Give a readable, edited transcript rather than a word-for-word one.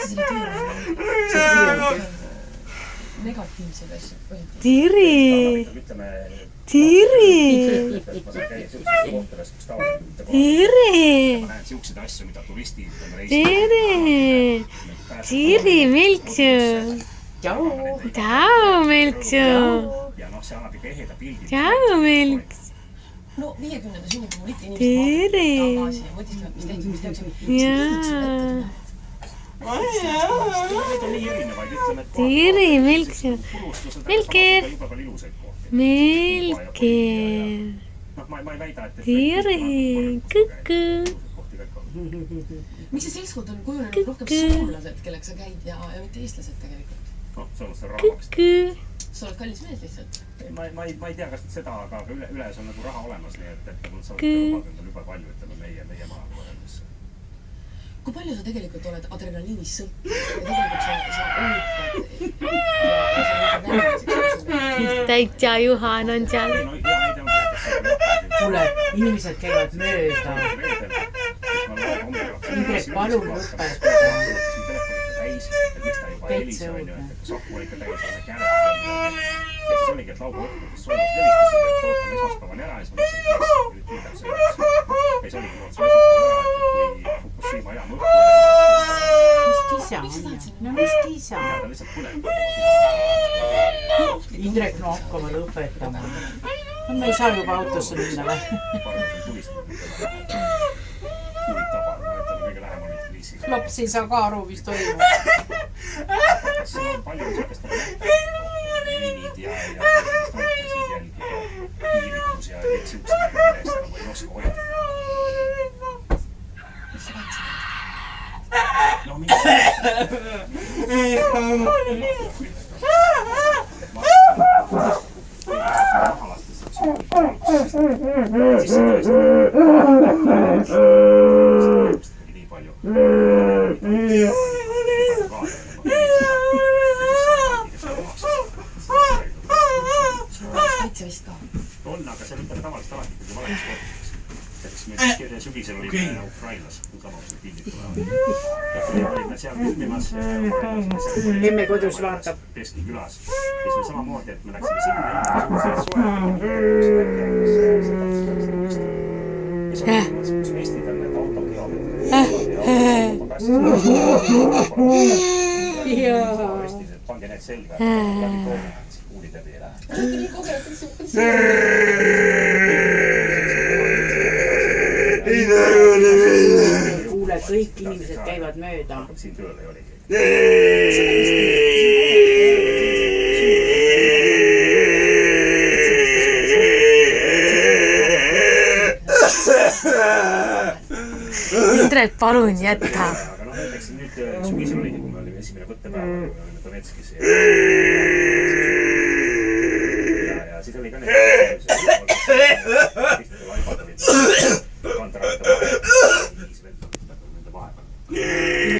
sa selle töö negatiivseid asju positiivseid? Tiri! Tiri! Tiri! Tiri! Tiri, Milksu! Tšau, Milksu! Tšau, Milks! No 50. sünnikuga ikka inimesed tagasi ja mõtistavad, mis tehtud. Jaa. Tiri, Milksu! Milker! Milker! Tiri! Kõkku! Miks see seltskond on kujunenud rohkem soomlased, kellega sa käid ja mitte eestlased tegelikult? Kõkku! Sa oled kallis mees lihtsalt? Ma ei tea, kas seda, aga üles on nagu raha olemas, nii et mul sa oled juba palju, ütleme meie maa võrreldes. Kui palju sa tegelikult oled adrenaliinis sõltunud ja tegelikult sa ootad Täitsa Juhan on seal. Kuule, inimesed käivad mööda. Indrek, palun lõpeta. Täitsa õudne. Sakku oli ikka täis ole kärg. Ja siis oligi, et lauga õhtu, kes Soomes levistasid, et ootame esmaspäevani ära ja siis mõtlesin, et nüüd kiidab see üles. Ja siis oligi, et esmaspäevani ära, et kui Fukushima ajam õhtu Mis kisa on? No mis kisa? ja ta lihtsalt põleb. Indrek, no hakkama lõpetama. No me ei saa juba autosse minna või? Laps ei saa ka aru, mis toimub. Palju sellist liinid ja toitasid jälgida, piiritus ja kõik siuksed, millest nagu ei oska hoida. Mis sa vaatsid? No mingi nii palju. Täitsa vist ka. On, aga see on ütleme tavalist alati ikkagi valemas kohtades. Näiteks me sügisel olime Ukrainas, Udamausel pildid tulevad. Ja olime seal filmimas. Emme kodus vaatab. Peski külas. Ja siis oli samamoodi, et me läksime sinna ja kus me Eestid on need autokilomeetrid. Pange need selga, läbi koogid, kuulid läbi ei lähe. Sa olete nii kogenud, Kuule, kõik inimesed käivad mööda. Siin tööl ei oligi. Indrek, palun jätta. Aga näiteks nüüd sügisel oligi, kui me olime esimene võttepäev, kui me olime Donetskis ja siis oli ka need laibad olid